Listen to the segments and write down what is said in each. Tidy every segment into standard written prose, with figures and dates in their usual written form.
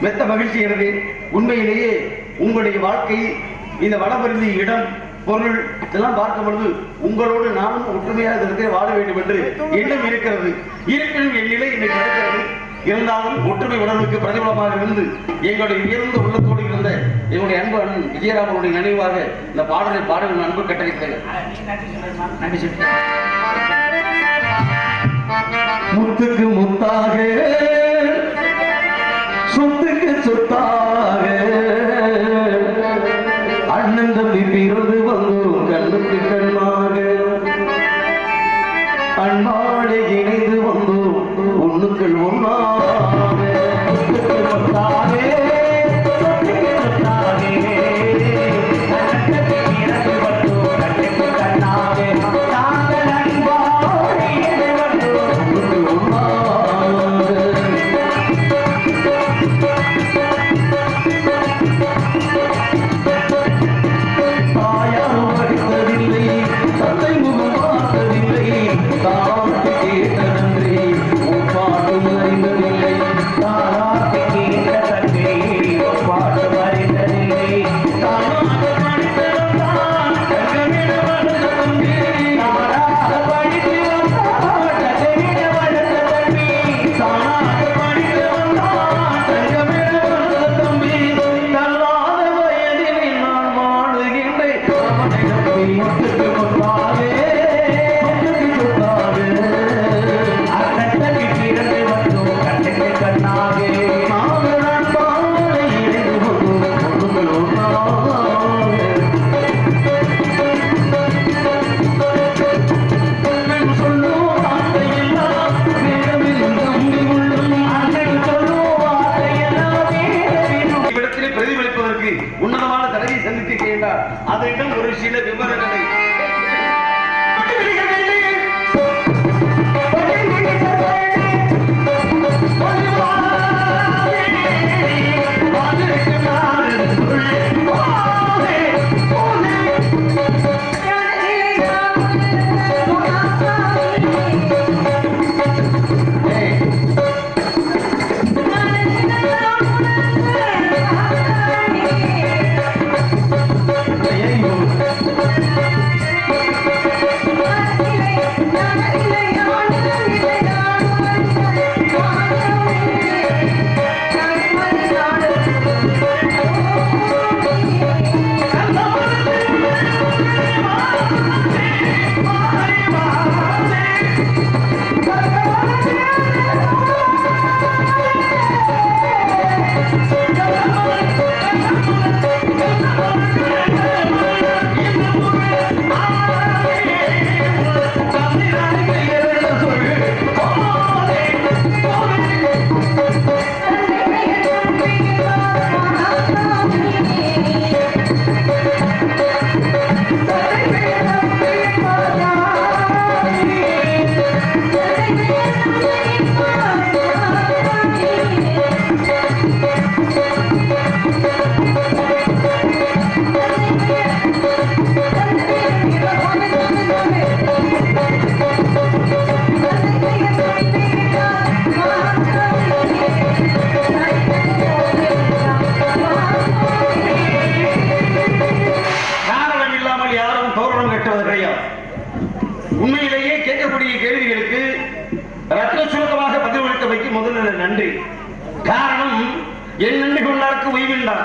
மெத்த மகிழ்ச்சி அடைந்து உண்மையிலேயே உங்களுடைய வாழ்க்கை இந்த வடபருந்தி இடம் பொருள் இதெல்லாம் பார்க்கும் பொழுது உங்களோடு நானும் ஒற்றுமையாக இருக்க வாழ வேண்டும் என்று எண்ணம் இருக்கிறது. இருப்பினும் என் நிலை இன்னைக்கு நடக்கிறது. இருந்தாலும் ஒற்றுமை உணர்வுக்கு பிரதிபலமாக இருந்து எங்களுடைய உயர்ந்த உள்ளத்தோடு இருந்த எங்களுடைய அன்பு அண்ணன் விஜயராமனுடைய நினைவாக இந்த பாடலை பாட அன்பு கட்டளைத்தேன். நன்றி சொல்லி முத்துக்கு முத்தாக சொத்துக்கு சொத்தாக அண்ணன் தம்பி பிறந்து வந்தோம் கண்ணுக்கு கண்ணாக அன்பாடு இணைந்து வந்தோம் ஒண்ணுக்கள் ஒன்னாக உன்னதமான தலையை சந்தித்திருக்கின்றார். அதனிடம் ஒரு சில விவரங்களை உண்மையிலேயே கேட்கக்கூடிய கேள்விகளுக்கு ரத்ன சுருக்கமாக பதிலளித்த வைக்க முதல்ல நன்றி. காரணம் என் நன்றி கொண்டாருக்கு உய்வில்லை,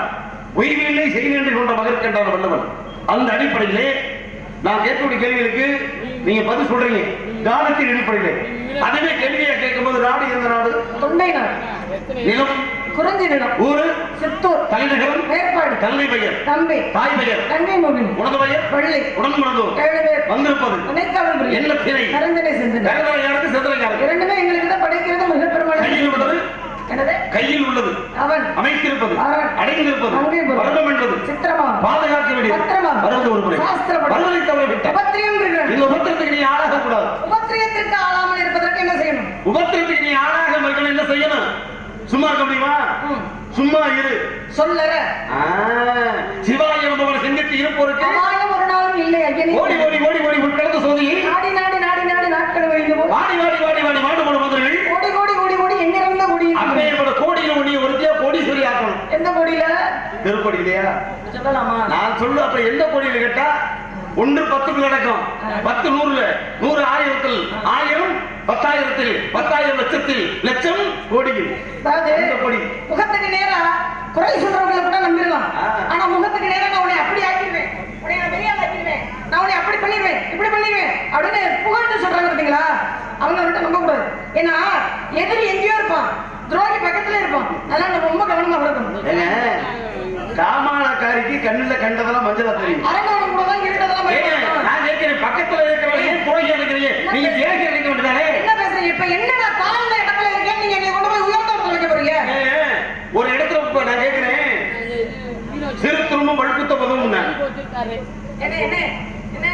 உய்வில்லை செய் நன்றி கொண்ட மகற்கண்டான வல்லவன். அந்த அடிப்படையிலே நான் கேட்கக்கூடிய கேள்விகளுக்கு நீங்க பதில் சொல்றீங்க காலத்தின் அடிப்படையிலே. அதுவே கேள்வியை கேட்கும் போது நாடு எந்த நாடு? தொண்டை நாடு. நிலம் குறிஞ்சி நிலம். ஊரு சித்தூர். தலைநகரம் மேற்பாடு. தந்தை பெயர் தம்பி. தாய் பெயர் தங்கை மகன். உனது பெயர் பள்ளி. உடன் மனதோ வந்திருப்பது என்ன திணை? கரந்தனை செந்தனை. கரந்தனையாருக்கு செந்தனையாருக்கு இரண்டுமே எங்களுக்கு தான் படைக்கிறது மிக பெருமாள். கையில் உள்ளது என்னது? கையில் உள்ளது அவன் அமைத்திருப்பது அடைந்திருப்பது வருடம் என்பது சித்திரமா பாதுகாக்க வேண்டியது பத்திரமா வருவது ஒரு முறை வருவதை தவற விட்டார். இந்த உபத்திரத்துக்கு நீ ஆளாக கூடாது. உபத்திரத்திற்கு ஆளாமல் இருப்பதற்கு என்ன செய்யணும்? உபத்திரத்துக்கு நீ ஆளாக மக்கள் என்ன செய்யணும்? சும்மா இருக்க முடியுமா? சும்மா இரு. சொல்லற சிவாய என்பவர் செஞ்சிட்டு இருப்போருக்கு ஒரு நாளும் இல்லை. ஓடி ஓடி ஓடி ஓடி உட்கலந்து சோதியை நாடி நாடி நாடி நாடி நாட்கள் வைந்து வாடி வாடி வாடி வாடி மாடு மாடு மதுரை ஓடி ஓடி ஓடி ஓடி எங்கிருந்த ஓடி அப்பேற்பட்ட கோடியில் ஒடிய ஒருத்தியா திருக்கோடி இல்லையா? சொல்லலாமா? நான் சொல்லு. அப்ப எந்த கோடியில் கேட்டா 1 10க்கு நடக்கும். 10 100ல, 100 1000ல், 1000 10,000ல், 10,000 லட்சத்தில், லட்சம் கோடியில். அதாவது எந்த கோடி? முகத்துக்கு நேரா குறை சொல்றவங்களை கூட நம்பிடலாம். ஆனா முகத்துக்கு நேரா நான் உன்னை அப்படி ஆக்கிடுவேன், உன்னை நான் பெரிய ஆக்கிடுவேன், நான் உன்னை அப்படி பண்ணிடுவேன், இப்படி பண்ணிடுவேன் அப்படின்னு புகழ்ந்து சொல்றாங்க பார்த்தீங்களா? அவங்க அவர்கிட்ட நம்ப கூடாது. ஏன்னா எதிரி எங்கேயோ இருப்பான், துரோகி பக்கத்துல இருப்பான். அதனால நம்ம ரொம்ப கவனமா இருக்கணும். ஏங்க, காமானக்காரிக்கு கண்ணுல கண்டதெல்லாம் மஞ்சளா தெரியும். அரங்கவனம் கூட தான் இருக்கிறதெல்லாம் நான் கேட்கிறேன், பக்கத்துல இருக்கிறவங்க துரோகியா இருக்கிறீங்க, நீங்க தேடி இருக்க வேண்டியதானே? என்ன பேசுறீங்க? இப்ப என்ன நான் தாழ்ந்த இடத்துல இருக்கேன், நீங்க என்னை கொண்டு போய் உயர்ந்த இடத்துல வைக்க போறீங்க? ஒரு இடத்துல நான் கேட்கிறேன், சிறு துரும்பும் வழுக்குத்த பதவும் என்ன என்ன என்ன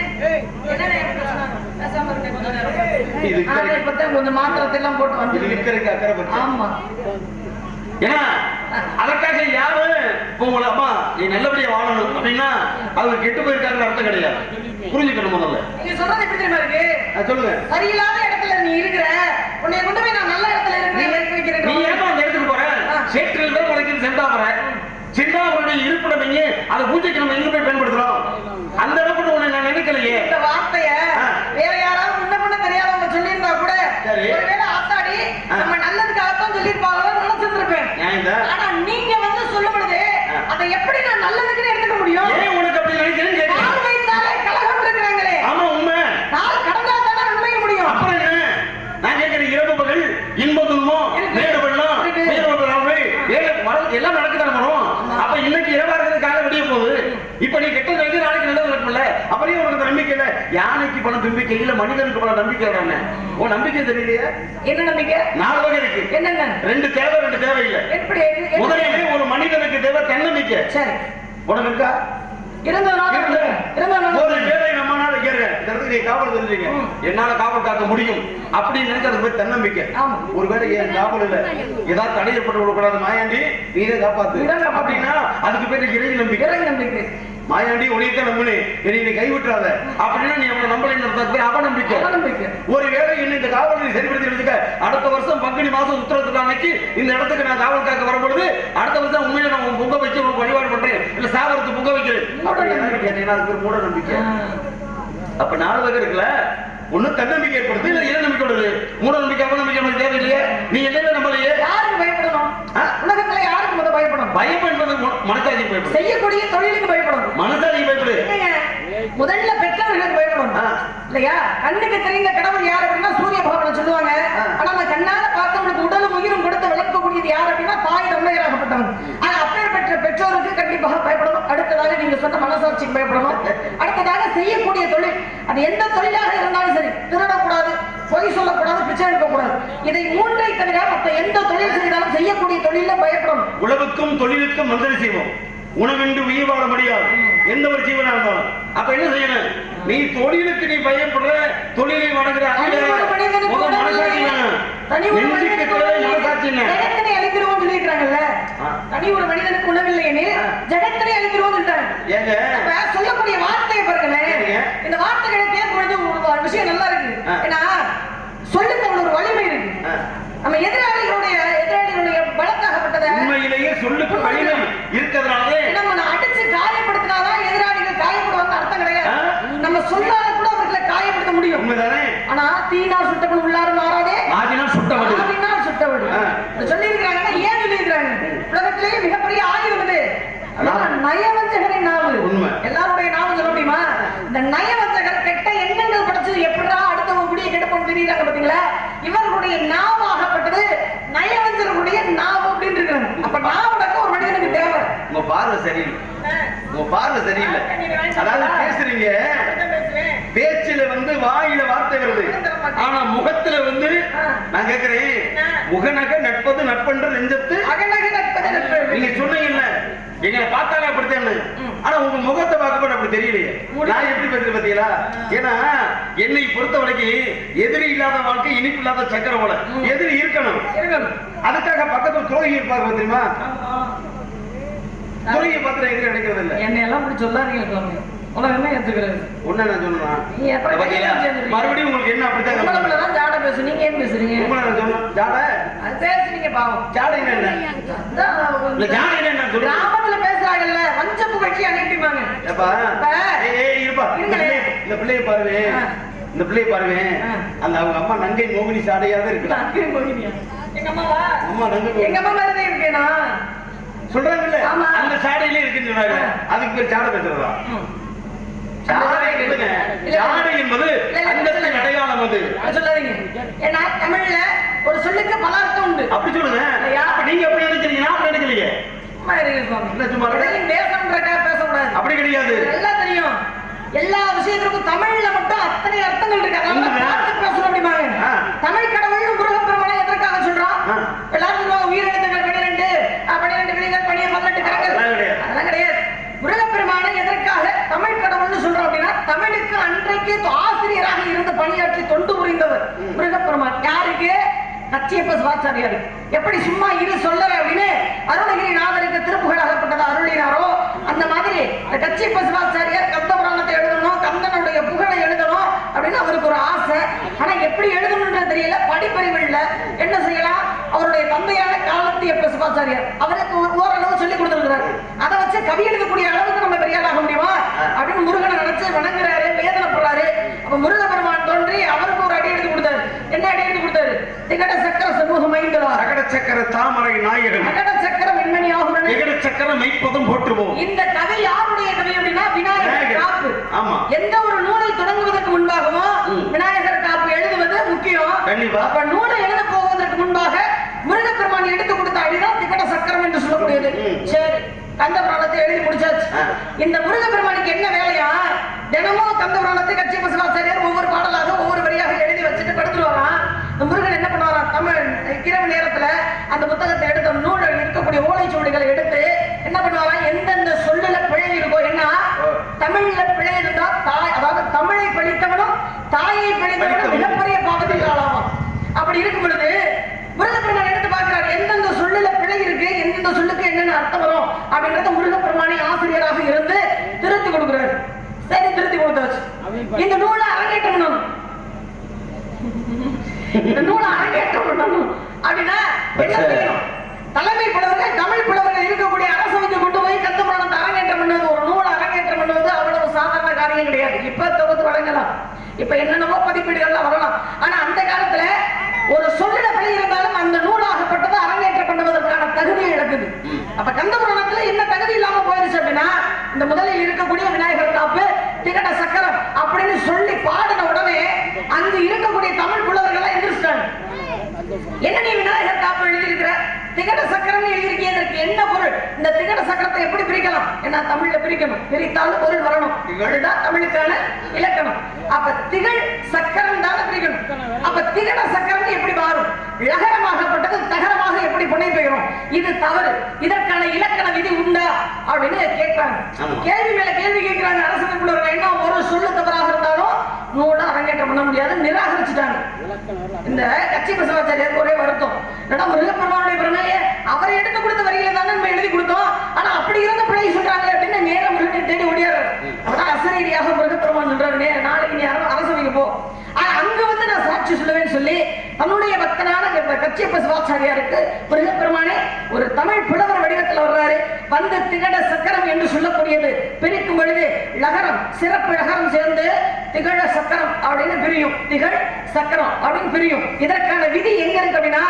கொஞ்சம் மாத்திரத்தை எல்லாம் போட்டு வந்து. ஆமா, ஏன்னா அதற்காக யாரு உங்களை அம்மா நீ நல்லபடியா வாழணும் அப்படின்னா அவர் கெட்டு போயிருக்காங்க அர்த்தம் கிடையாது. புரிஞ்சுக்கணும். முதல்ல நீங்க சொல்றது எப்படி தெரியுமா இருக்கு? சொல்லுங்க. சரியில்லாத இடத்துல நீ இருக்கிற, உன்னை கொண்டு போய் நான் நல்ல இடத்துல இருக்கிறேன். நீ ஏமா அந்த இடத்துக்கு போற? சேற்றில் தான் உனக்கு செந்தாமர சின்னாவுடைய இருப்பிடம் எங்கே? அதை பூஜைக்கு நம்ம எங்க போய் பயன்படுத்துறோம்? அந்த இடத்துல உன்னை நான் நினைக்கலையே. இந்த வார்த்தைய வேற யாராவது முன்ன பண்ண தெரியாதவங்க சொல்லியிருந்தா கூட ஒருவேளை ஆத்தாடி நம்ம நல்லதுக்காகத்தான் சொல்லியிருப்பாங்களோ நினைச்சிருப்பேன். ஆனா நீங்க வந்து சொல்லும் பொழுது அதை எப்படி நான் நல்லதுக்குன்னு எடுத்துக்க முடியும்? ஏன் உனக்கு அப்படி நினைக்கிறேன்? நாள் வைத்தாலே கலகம் இருக்கிறாங்களே. ஆமா, உண்மை. நாள் கடந்தா தானே உண்மைக்க முடியும். அப்புறம் என்ன நான் கேட்கிறேன், இரவு பகல் இன்ப துன்பம் மேடு வெள்ளம் எல்லாம் நடக்குதான் வரும். அப்ப இன்னைக்கு இரவா இருக்கிறது காலை விடிய போகுது. இப்ப நீ கெட்ட நினைச்சு நாளைக்கு நல்லது நடக்கும்ல. அப்படியே உனக்கு நம்பிக்கை இல்ல. யானைக்கு பணம் நம்பிக்கை இல்ல, மனிதனுக்கு பணம் நம்பிக்கை. உன் நம்பிக்கை தெரியலையே. என்ன நம்பிக்கை? 4 வகை இருக்கு. என்னென்ன? 2 தேவை, 2 தேவை இல்ல. எப்படி? முதலிலே ஒரு மனிதனுக்கு தேவை தன்னம்பிக்கை. சரி, உனக்கு இருக்கா? ஒரு வேலை நம்மளால காவல் தெரிஞ்சுங்க, என்னால காவல் காக்க முடியும் அப்படின்னு நினைச்சு அது பேர் தன்னம்பிக்கை. ஒருவேளை என் காவல் இல்ல, ஏதாவது தடையப்பட்டு விடக்கூடாது, மாயாண்டி நீரே காப்பாத்து அப்படின்னா அதுக்கு பேர் இறை நம்பிக்கை. மாயாண்டி உனையத்தான் நம்புனே, என்னை கைவிட்டுறாத அப்படின்னா நீ அவனை நம்பலை, அவநம்பிக்கை. ஒருவேளை என்ன இந்த காவலை சரிப்படுத்தி எடுத்துக்க, அடுத்த வருஷம் பங்குனி மாசம் உத்தரத்துக்கு அன்னைக்கு இந்த இடத்துக்கு நான் காவல் காக்க வரும்பொழுது அடுத்த வருஷம் உண்மையில நான் பொங்க வச்சு உனக்கு வழிபாடு பண்றேன், இல்ல சாவரத்து பொங்க வைக்கிறேன். மூட நம்பிக்கை. அப்ப 4 வகை இருக்குல்ல. ஒண்ணு தன்னம்பிக்கை ஏற்படுது, இல்ல இறை நம்பிக்கை வருது. மூட நம்பிக்கை அவநம்பிக்கை நமக்கு தேவையில்லையே. நீ என்ன நம்பலையே. யாருக்கு பயப்படணும்? உலகத்துல யாருக்கு முதல் பயப்படணும்? பயம் என்பது மனசாட்சிக்கு பயப்படும். செய்யக்கூடிய தொழிலுக்கு பயப்படணும். மனசாட்சிக்கு பயப்படு. முதல்ல பெற்றவர்களுக்கு பயப்படணும் இல்லையா? கண்ணுக்கு தெரிந்த கடவுள் யார் அப்படின்னா சூரிய பகவானை சொல்லுவாங்க. ஆனா அந்த கண்ணால பார்த்தவனுக்கு உடலும் உயிரும் கொடுத்து வளர்க்கக்கூடியது யார் அப்படின்னா தாய் தந்தையராகப்பட்டவன். ஆனா அப்பேற்பட்ட பெற்றோருக்கு கண்டிப்பாக பயப்படணும். அடுத்ததாக நீங்க சொன்ன மனசாட்சிக்கு பயப்படணும். அடுத்ததாக செய்யக்கூடிய தொழில், அது எந்த தொழிலாக இருந்தாலும் சரி, திருடக்கூடாது, பொய் சொல்லக்கூடாது, பிச்சை எடுக்கக்கூடாது. இதை 3ஐ தவிர மற்ற எந்த தொழில் செய்தாலும் செய்யக்கூடிய தொழில பயப்படணும். உழவுக்கும் தொழிலுக்கும் மந்திரி செய்வோம். உணவின்றி உயிர் வாழ முடியாது எந்த ஒரு ஜீவனா இருந்தாலும். அப்ப என்ன செய்யணும்? நீ தொழிலுக்கு நீ பயப்படுற, தொழிலை வணங்குற ஜகத்தினை அழிக்கிறோம் சொல்லியிருக்காங்கல்ல. தனி ஒரு மனிதனுக்கு உணவில்லை எனில் ஜகத்தினை அழிக்கிறோம் சொல்லக்கூடிய வார்த்தையை பாருங்களேன். இந்த வார்த்தைகளை கேட்கும் ஒரு விஷயம் நல்லா இருக்கு. ஏன்னா சொல்லுக்கு ஒரு வலிமை இருக்கு. நம்ம எதிராளிகளுடைய பலத்தாகப்பட்டது உண்மையிலேயே சொல்லுக்கு வலிமை இருக்கிறதுனாலே நம்ம அடிச்சு காயப்படுத்தினாதான் எதிராளிகள் காயப்படுவாங்க அர்த்தம் கிடையாது. நம்ம சொல்லாத கூட அவர்களை காயப்படுத்த முடியும். உண்மைதானே? ஆனா தீனால் சுட்டவன் உள்ளார மாறாதே, ஆதினால் சுட்டவன் சொல்லி இருக்கிறாங்க. ஏன் சொல்லி இருக்கிறாங்க? உலகத்திலேயே மிகப்பெரிய ஆயுதம் இது நயவஞ்சகரின் நாவு. உண்மை. எல்லாருடைய நாவு சொல்ல முடியுமா? இந்த நயவஞ்சகர் கெட்ட எண்ணங்கள் படைச்சது எப்படா அடுத்தவங்க கூடிய கெட்டப்போம் தெரியுறாங்க பாத்தீங்களா? இவர்களுடைய நாவாகப்பட்டது நயவஞ்சகருடைய நாவு அப்படின்னு இருக்காங்க. அப்ப நாவடக்க ஒரு மனிதனுக்கு தேவை. உங்க பார்வை சரியில்லை, உங்க பார்வை சரியில்லை. அதாவது பேசுறீங்க, பேச்சில வந்து வாயில வார்த்தை வருது, ஆனா முகத்துல வந்து நான் கேட்கிறேன், முகநக நட்பது நட்பென்று நெஞ்சத்து அகநக நட்பது நட்பு. நீங்க சொன்னீங்கல்ல எங்களை பார்த்தாலே அப்படித்தான், ஆனா உங்க முகத்தை பார்க்கப்பட அப்படி தெரியலையே. நான் எப்படி பேசுறேன் பாத்தீங்களா? ஏன்னா என்னை பொறுத்த வரைக்கும் எதிரி இல்லாத வாழ்க்கை இனிப்பு இல்லாத சக்கரை போல. எதிரி இருக்கணும், அதுக்காக பக்கத்துல துரோகி இருப்பாங்க தெரியுமா? துரோகியை பார்த்து எதிரி கிடைக்கிறது இல்லை. என்னை எல்லாம் அப்படி சொல்லாதீங்க, உலகமே ஏத்துக்கிறது. ஒண்ணு நான் சொன்னா மறுபடியும் உங்களுக்கு என்ன அப்படித்தான் ஜாடை பேசு, நீங்க ஏன் பேசுறீங்க? உங்களை நான் சொன்னேன் ஜாடை. அது பேசுறீங்க பாவம். ஜாடைன்னா என்ன? இல்ல ஜாடைன்னா என்ன சொல்லுங்க. கிராமத்துல பேசுறாங்கல்ல, வஞ்ச புகழ்ச்சி அனுப்பிப்பாங்க. ஏப்பா ஏய் இருப்பா, இந்த பிள்ளைய பாருங்க, இந்த பிள்ளைய பாருங்க. அந்த அவங்க அம்மா நங்கை மோகினி சாடையாவே இருக்கலாம். நங்கை மோகினியா? எங்க அம்மாவா? அம்மா நங்கை எங்க அம்மா மாதிரி இருக்கேனா சொல்றாங்கல்ல, அந்த சாடையிலே இருக்குன்னு சொன்னாங்க. அதுக்கு பேர் சாடை பேசுறதா? சாடை என்பது அந்தத்தின் அடையாளம். அது சொல்லாதீங்க. ஏன்னா தமிழ்ல ஒரு சொல்லுக்கு பல அர்த்தம் உண்டு. அப்படி சொல்லுங்க. அப்ப நீங்க எப்படி நினைக்கிறீங்க? நான் அப்படி நினைக்கலையே. பேசக்கூடாது அப்படி கிடையாது. எல்லாம் தெரியும். எல்லா விஷயத்திற்கும் தமிழ்ல மட்டும் அத்தனை அர்த்தங்கள் இருக்கு. பேசணும் அப்படிமாங்க. தமிழ் கடவுள் முருகப்பெருமானை எதற்காக சொல்றான்? எல்லாரும் சொல்லுவாங்க உயிரிழந்தங்கள் 12 விழிகள் 18 கரங்கள். அதெல்லாம் கிடையாது. முருகப்பெருமானை எதற்காக தமிழ் கடவுள்னு சொல்றோம் அப்படின்னா, தமிழுக்கு அன்றைக்கு ஆசிரியராக இருந்து பணியாற்றி தொண்டு புரிந்தவர் முருகப்பெருமான். யாருக்கு? கச்சியப்ப சிவாச்சாரியார். எப்படி சும்மா இரு சொல்லற அப்படின்னு அருணகிரிநாதருக்கு திருப்புகழாகப்பட்டது அருளினாரோ, அந்த மாதிரி கச்சியப்ப சிவாச்சாரியார் கந்த புராணத்தை எழுதணும், கந்தனுடைய புகழை எழுதணும் அப்படின்னு அவருக்கு ஒரு ஆசை. ஆனா எப்படி எழுதணும்ன்றது தெரியல, படிப்பறிவு இல்ல. என்ன செய்யலாம்? அவருடைய தந்தையான காலத்தியப்ப சிவாச்சாரியார் அவருக்கு ஓரளவு சொல்லி கொடுத்திருக்கிறார். அதை வச்சு கவி எழுதக்கூடிய அளவுக்கு நம்ம பெரியாராக முடியுமா அப்படின்னு முருகனை நினைச்சு வணங்குறாரு, வேதனைப்படுறாரு. அப்ப முருகப்பெருமான் தோன்றி அவருக்கு ஒரு அடி எடுத்து கொடுத்தாரு. என்ன அடி எடுத்து கொடுத்தாரு? திகட சக்கர சமூகம் ஐந்தலா, அகட சக்கர தாமரை நாயகன், அகட சக்கர மின்மணி ஆகுன, திகட சக்கர மைப்பதும் போற்றுவோம். இந்த கதை யாருடைய கதை அப்படின்னா விநாயகர் காப்பு. ஆமா. எந்த ஒரு நூலை தொடங்குவதற்கு முன்பாகவும் விநாயகர் காப்பு எழுதுவது முக்கியம். கண்டிப்பா. அப்ப நூலை எழுத போவதற்கு முன்பாக முருகப்பெருமான் எடுத்து கொடுத்த அடிதான் திகட சக்கரம் என்று சொல்லக்கூடியது. சரி, கந்த புராணத்தை எழுதி முடிச்சாச்சு. இந்த முருகப்பெருமானுக்கு என்ன வேலையா? தினமும் கந்த புராணத்தை கச்சியப்ப சிவாச்சாரியார் ஒவ்வொரு பாடலாக ஒவ்வொரு வரியாக எழுதி வச்சுட்டு படுத்துருவாராம். முருகன் என்ன பண்ணுவாராம்? தமிழ் இரவு நேரத்துல அந்த புத்தகத்தை எடுத்த நூல் இருக்கக்கூடிய ஓலைச்சுவடிகளை எடுத்து என்ன பண்ணுவாராம்? எந்தெந்த சொல்லுல பிழை இருக்கோ, என்ன தமிழ்ல பிழை இருந்தா தாய், அதாவது தமிழை படித்தவனும் தாயை படித்தவனும் மிகப்பெரிய பாவத்தில் ஆளாவான். அப்படி இருக்கும் பொழுது முருகப்பெருமான் எடுத்து பார்க்கிறார், எந்தெந்த சொல்லுல பிழை இருக்கு, எந்தெந்த சொல்லுக்கு என்னென்ன அர்த்தம் வரும் அப்படின்றத முருகப்பெருமானை ஆசிரியராக இருந்து திருத்தி கொடுக்கிறார். சரி, திருத்தி கொடுத்தாச்சு. இந்த நூலை அரங்கேற்றம் பண்ணணும். இந்த நூலை அரங்கேற்றம் பண்ணணும் அப்படின்னா என்ன செய்யணும்? தலைமை புலவர்கள், தமிழ் புலவர்கள் இருக்கக்கூடிய அரசவைக்கு கொண்டு போய் கந்த புராணத்தை அரங்கேற்றம் பண்ணுவது, ஒரு நூலை அரங்கேற்றம் பண்ணுவது அவ்வளவு சாதாரண காரியம் கிடையாது. இப்ப தொகுத்து வழங்கலாம், இப்ப என்னென்னவோ பதிப்பீடுகள்லாம் வரலாம். ஆனா அந்த காலத்துல ஒரு சொல்லிட பிழை இருந்தாலும் அந்த நூலாகப்பட்டது அரங்கேற்றம் பண்ணுவதற்கான தகுதியை இழக்குது. அப்ப கந்த புராணத்துல என்ன தகுதி இல்லாம போயிருச்சு அப்படின்னா, இந்த முதலில் இருக்கக்கூடிய விநாயகர் காப்பு, திகட சக்கரம் அப்படின்னு சொல்லி பாடின உடனே அங்கு இருக்கக்கூடிய தமிழ் புலவர்கள் எந்திரிச்சிட்டாங்க. என்ன நீ விநாயகர் காப்பு எழுதியிருக்கிற, திகட சக்கரம் எழுதியிருக்கீங்க, இதற்கு என்ன பொருள்? இந்த திகட சக்கரத்தை எப்படி பிரிக்கலாம்? என்ன தமிழ்ல பிரிக்கணும், பிரித்தாலும் பொருள் வரணும். இதுதான் தமிழுக்கான இலக்கணம். அப்ப திகழ் சக்கரம் தான் பிரிக்கணும். அப்ப திகட சக்கரம் எப்படி மாறும்? லகரமாகப்பட்டது தகரமாக எப்படி புனை பெயரும்? இது தவறு. இதற்கான இலக்கண விதி உண்டா அப்படின்னு கேட்கிறாங்க. கேள்வி மேல கேள்வி கேட்கிறாங்க அரசமைப்புள்ளவர்கள். என்ன ஒரு சொல்லு தவறாக இருந்தாலும் நூலை அரங்கேற்றம் பண்ண முடியாது, நிராகரிச்சுட்டாங்க. இந்த கச்சியப்ப சிவாச்சாரியாருக்கு ஒரே வருத்தம், முருகப்பெருமானுடைய பிறனையே அவரை எடுத்து கொடுத்த வரியில தானே நம்ம எழுதி கொடுத்தோம், ஆனா அப்படி இருந்த பிழை சொல்றாங்க அப்படின்னு நேரம் முருகனை தேடி ஓடியாரு. அப்பதான் அசரீரியாக முருகப்பெருமான் சொல்றாரு, நாளைக்கு நீ அரசவைக்கு போ, அங்க வந்து நான் சாட்சி சொல்லுவேன்னு சொல்லி தன்னுடைய பக்தனான கச்சியப்ப சிவாச்சாரியாருக்கு முருகப்பெருமானே ஒரு தமிழ் புலவர் வடிவத்தில் வர்றாரு. வந்து திகட சக்கரம் என்று சொல்லக்கூடியது பிரிக்கும் பொழுது லகரம், சிறப்பு லகரம் சேர்ந்து திகழ சக்கரம் அப்படின்னு பிரியும், திகழ் சக்கரம் அப்படின்னு பிரியும். இதற்கான விதி எங்க இருக்கு அப்படின்னா,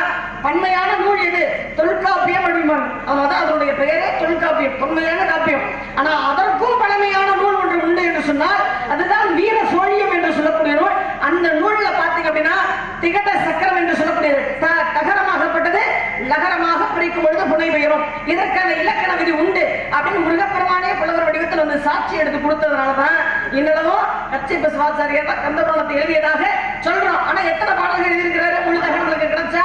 பன்மையான நூல் எது? தொல்காப்பியம் அப்படிமான். அதான் அதனுடைய பெயரே தொல்காப்பியம், பன்மையான காப்பியம். ஆனா அதற்கும் பழமையான நூல் ஒன்று உண்டு என்று சொன்னால் அதுதான் வீர சோழியம் என்று சொல்லக்கூடிய நூல். அந்த நூல்ல பாத்தீங்க அப்படின்னா திகட சக்கரம் என்று சொல்லக்கூடியது தகரமாகப்பட்டது லகரமாக பிரிக்கும் பொழுது புனை பெயரும். இதற்கான இலக்கண விதி உண்டு அப்படின்னு முருகப்பெருமானே புலவர் வடிவத்தில் வந்து சாட்சி எடுத்து கொடுத்ததுனாலதான் இன்னளவும் கச்சியப்ப சிவாச்சாரியார் தான் கந்த புராணத்தை எழுதியதாக சொல்றோம். ஆனா எத்தனை பாடல்கள் எழுதியிருக்கிறாரு முழு தகவலுக்கு கிடைச்சா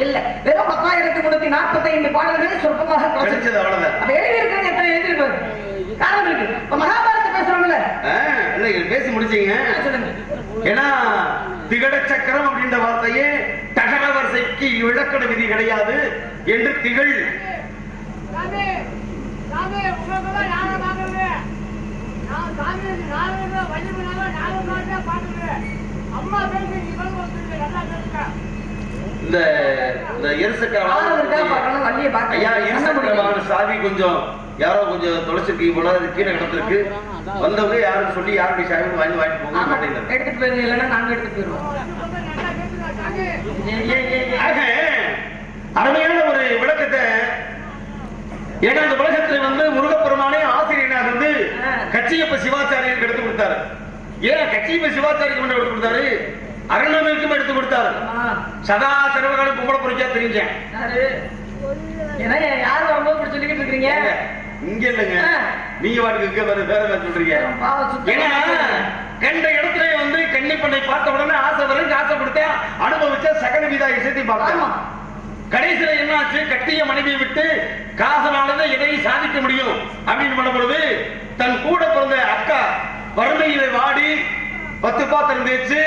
இல்ல, வெறும் 10,345 பாடல்கள் சொற்பமாக கிடைச்சது. அவ்வளவுதான். அப்ப எழுதியிருக்கிறது எத்தனை எழுதியிருப்பாரு? காரணம் இருக்கு. இப்ப மகாபாரத பேசுறோம்ல, பேசி முடிச்சீங்க. ஏன்னா திகட சக்கரம் அப்படின்ற வார்த்தையே தகர வரிசைக்கு இலக்கண விதி கிடையாது என்று திகழ் இந்த இந்த இருசக்கர ஐயா இருசக்கர வாகன சாவி கொஞ்சம் யாரோ கொஞ்சம் தொலைச்சிருக்கீங்க போல, அது கீழே இடத்துக்கு வந்தவங்க யாரும் சொல்லி யாருடைய சாவி வாங்கிட்டு போக மாட்டேங்க. எடுத்துட்டு போயிருங்க, இல்லைன்னா நாங்க எடுத்துட்டு போயிருவோம். அருமையான ஒரு விளக்கத்தை, ஏன்னா அந்த உலகத்துல வந்து முருகப்பெருமானே ஆசிரியனாக வந்து கச்சியப்ப சிவாச்சாரியருக்கு எடுத்து கொடுத்தாரு. ஏன் கச்சியப்ப சிவாச்சாரிக்கு மட்டும் எடுத்து கொடுத்தாரு? அருணனுக்கும் எடுத்து கொடுத்தாரு. சதா சர்வகாலம் கும்பல பொறிக்கா தெரிஞ்சேன். யாரு வரும்போது இப்படி சொல்லிக்கிட்டு இருக்கீங்க? இங்க இல்லைங்க, நீங்க வாட்டுக்கு வேற வேற சொல்றீங்க. ஏன்னா கண்ட இடத்துல வந்து கன்னிப்பெண்ணை பார்த்த உடனே ஆசை வரும், காசை கொடுத்தேன், அனுபவிச்ச சகல விதா இசைத்தை பார்த்தேன். கடைசியில என்னாச்சு? கட்டிய மனைவியை விட்டு காசனாலதான் எதையும் சாதிக்க முடியும் அப்படின்னு பண்ண பொழுது தன் கூட பிறந்த அக்கா வறுமையில வாடி 10 பாத்திரம் தேய்ச்சு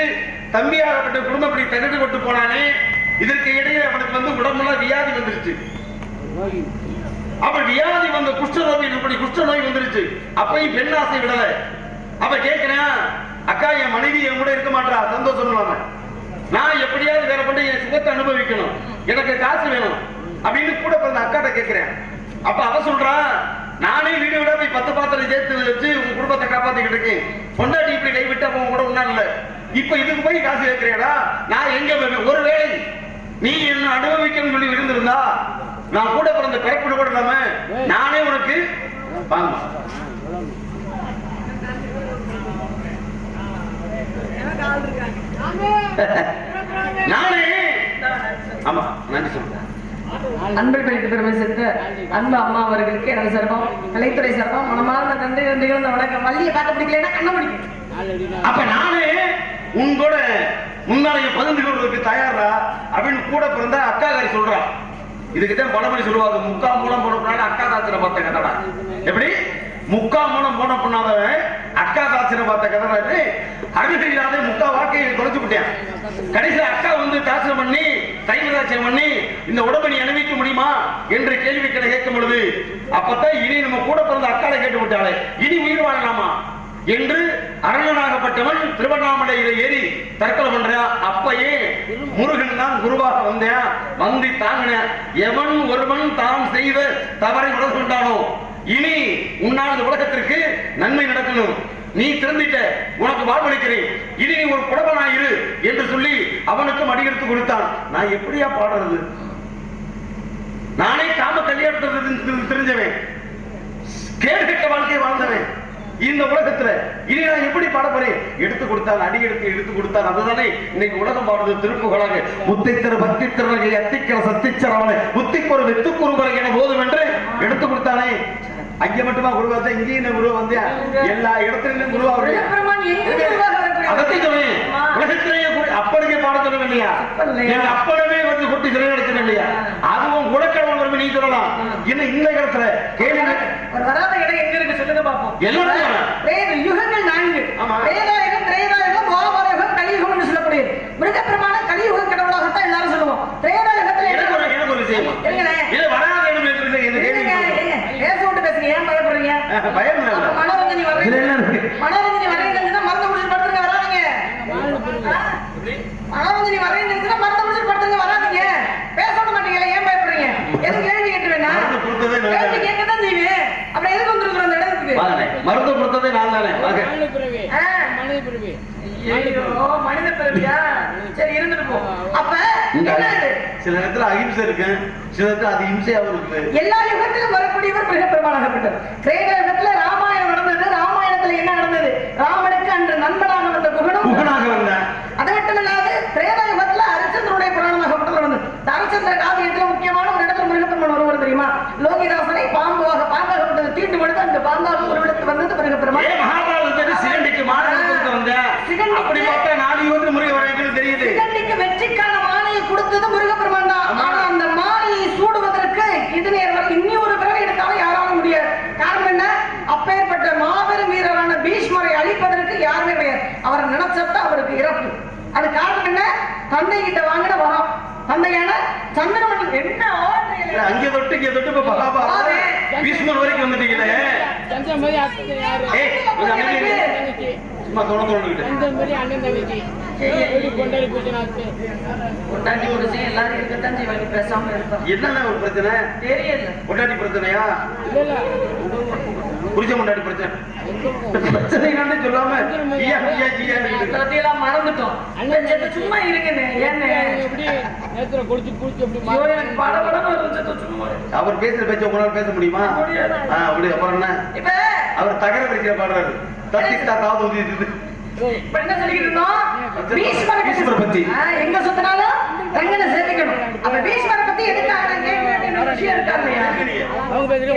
தம்பியாகப்பட்ட குடும்பப்படி தகுதி கொண்டு போனானே. இதற்கு இடையே அவனுக்கு வந்து உடம்புலாம் வியாதி வந்துருச்சு. அப்ப வியாதி வந்த குஷ்டநோய் வந்துருச்சு. அப்பயும் பெண் ஆசை விடல. அப்ப கேட்கிறேன், அக்கா என் மனைவி என் கூட இருக்க மாட்டா, சந்தோஷம் இல்லாம நான் எப்படியாவது வேற பண்ணி என் சுகத்தை அனுபவிக்கணும், எனக்கு காசு வேணும் அப்படின்னு கூட பிறந்த அக்காட்ட கேட்கிறேன். அப்ப அவ சொல்றான், நானே வீடு விட போய் 10 பாத்திரம் சேர்த்து வச்சு உங்க குடும்பத்தை காப்பாத்திக்கிட்டு இருக்கேன், பொண்டாட்டி இப்படி கைவிட்டு அவங்க கூட ஒன்னா இல்ல, இப்ப இதுக்கு போய் காசு கேட்கிறேடா, நான் எங்க ஒருவேளை நீ என்ன அனுபவிக்கணும்னு சொல்லி இருந்திருந்தா நான் கூட பிறந்த பிறப்பு கூட இல்லாம நானே உனக்கு வாங்க. நானே ஆமா நன்றி சொல்றேன். அன்பை படித்து பெருமை சேர்த்த அன்பு அம்மா அவர்களுக்கு எனது சார்பம், கலைத்துறை சார்பம் மனமார்ந்த நன்றி நன்றிகள். வணக்கம். வள்ளியை பார்க்க பிடிக்கலன்னா கண்ண பிடிக்கும். அப்ப நானே உங்களோட முன்னாளைய பகிர்ந்து கொள்வதற்கு தயாரா அப்படின்னு கூட பிறந்த அக்காகாரி சொல்றா. இதுக்குதான் பலமணி சொல்லுவாங்க, முக்கா மூலம் போன பொண்ணால அக்கா தாச்சிர பார்த்த கதடா. எப்படி முக்கா மூலம் போன பொண்ணாதவன் அக்கா தாச்சிர பார்த்த கதடா. அருகில்லாத முக்கா வாழ்க்கையை தொலைச்சு விட்டேன். கடைசியில் அக்கா வந்து தாசிரம் பண்ணி தைவதாட்சியம் பண்ணி இந்த உடம்பை நீ அனுபவிக்க முடியுமா என்று கேள்விகளை கேட்கும் பொழுது அப்பதான் இனி நம்ம கூட பிறந்த அக்காலை கேட்டு விட்டாலே இனி உயிர் வாழலாமா என்று அரணனாகப்பட்டவன் திருவண்ணாமலையில ஏறி தற்கொலை பண்றான். அப்பயே முருகன் தான் குருவாக வந்தேன், வந்து தாங்கின எவன் ஒருவன் தான் செய்த தவறை உணர்ந்து கொண்டானோ இனி உன்னானது உலகத்திற்கு நன்மை நடக்கணும், நீ திறந்திட்ட உனக்கு வாழ்வளிக்கிறேன், இனி நீ ஒரு குடவனாயிரு என்று சொல்லி அவனுக்கு மடியெடுத்து கொடுத்தான். நான் எப்படியா பாடுறது? நானே காம கல்யாணத்துக்கு தெரிஞ்சவன், கேடுகட்ட வாழ்க்கையை வாழ்ந்தவன். இந்த உலகத்துல இனி நான் எப்படி பாட போறேன்? எடுத்து கொடுத்தான், அடி எடுத்து கொடுத்தான். அதுதானே இன்னைக்கு உலகம் பாடுறது திருப்புகளாக. முத்தித்திர பக்தித்திரனை அத்திக்கிற சத்திச்சரவனை முத்திக்கொரு வெத்துக்குருவரை என போதும் என்று எடுத்து கொடுத்தானே. அங்க மட்டுமா குருவாச்சா, இங்கேயும் குருவா வந்தியா? எல்லா இடத்திலும் குருவா உலகத்திலேயே அப்பனுக்கே பாட சொல்லணும் இல்லையா? அப்பனவே வந்து கொட்டி சிறையடைச்சணும் இல்லையா? அதுவும் குடக்கடவுள் வரும் நீ சொல்லலாம். இன்னும் இந்த இடத்துல கேள்வி வராத இடம் எங்க இருக்கு சொல்லுங்க பாப்போம். எல்லாரும் யுகங்கள் 4. வேதாயுகம், திரேதாயுகம், துவாபரயுகம், கலியுகம் சொல்லக்கூடிய மிருகப்பிரமாண கலியுக கடவுளாகத்தான் எல்லாரும் சொல்லுவோம். திரேதாயுகத்துல எனக்கு ஒரு விஷயம் இது வராத இடம் பேசுங்க. ஏன் பயப்படுறீங்க? பயம் இல்ல. மனோரஞ்சனி வரேன்னு மருந்து முடிச்சு படுத்துங்க, வராதீங்க. மனோரஞ்சனி வரேன்னு மருந்து முடிச்சு படுத்துங்க, வராதீங்க. பேச மாட்டீங்களா? ஏன் பயப்படுறீங்க? எதுவும் கேள்வி கேட்டு வேணா? கேள்வி கேட்கத்தான் செய்வேன். அப்புறம் எதுக்கு வந்துருக்குறோம் அந்த இடத்துக்கு? மருந்து கொடுத்ததே நான் தானே. மனித பிறவியா? சரி, இருந்துட்டு போ. அப்ப சில இடத்துல அகிம்சை இருக்கு, சில இடத்துல அது ஹிம்சையாவும் இருக்கு. எல்லா யுகத்திலும் வரக்கூடியவர் மிகப்பெருமானாகப்பட்டவர். திரேதா யுகத்துல ராமாயணம் நடந்தது. ராமாயணத்துல என்ன நடந்தது? ராமனுக்கு அன்று நண்பனாக வந்த புகனாக வந்தார். அது மட்டுமில்லாது திரேதா யுகத்துல ஹரிச்சந்திரனுடைய புராணமாகப்பட்டவர் வந்தது. ஹரிச்சந்திர காவியத்துல முக்கியமான ஒரு இடத்துல மிருகப்பெருமான் ஒருவர் தெரியுமா? லோகிதாசனை பாம்பாகப்பட்டது தீண்டு கொடுத்து அந்த பாம்பாக ஒரு இடத்துல வந்தது மிருகப்பெருமான். மகாபாரதத்துக்கு சிகண்டிக்கு மாநிலத்துக்கு வந்த அப்படி பார்த்தா 4 யுகத்துல முருக வரைக்கும் தெரியுது. சிகண்டிக்கு வெற்றிக்கான மாலையை கொடுத்தது முருகப்பெருமான் தான். ஆனா அந்த மாலையை சூடுவதற்கு இது நேரம் வரை இன்னி ஒரு பிறகு எடுத்தாலும் யாராலும் முடியாது. காரணம் என்ன? அப்பேற்பட்ட மாபெரும் வீரரான பீஷ்மரை அழிப்பதற்கு யாருமே கிடையாது. அவர் நினைச்சப்ப அவருக்கு இறப்பு. அது காரணம் என்ன? தந்தை கிட்ட வாங்கின வரம். தந்தையான சந்திரமண்டல் என்ன அங்கே தொட்டு இங்கே தொட்டு பீஷ்மர் வரைக்கும் வந்துட்டீங்களே. சும்மா தோணுகிட்டு இந்த மாதிரி அண்ணன் தங்கச்சி கொண்டாடி பூஜை பொண்டாட்டி புருஷன் எல்லாரும் இருக்கத்தான் செய்வாங்க, பேசாம இருப்பாங்க. என்னென்ன ஒரு பிரச்சனை? தெரியல. பொண்டாட்டி பிரச்சனையா? இல்ல புரிஞ்ச முன்னாடி பிரச்சனை பிரச்சனை சொல்லாம அதெல்லாம் மறந்துட்டோம். அண்ணன் சேர்த்து சும்மா இருக்குன்னு ஏன்னு எப்படி நேரத்துல குடிச்சு குடிச்சு எப்படி அவர் பேசுற பேச்ச உங்களால பேச முடியுமா? அப்படி அப்புறம் என்ன இப்ப அவர் தகர வைக்கிற பாடுறாரு. தத்திஸ்தா தாவது ஊதிட்டு இப்ப என்ன சொல்லிக்கிட்டு இருந்தோம்? பீஷ்மரை பத்தி எங்க சுத்தினாலும் ரங்கனை சேர்த்துக்கணும். அப்ப பீஷ்மரை பத்தி எதுக்காக நான் கேட்கிறேன் அப்படின்னு ஒரு விஷயம் இருக்கா இல்லையா? அவங்க பேசுற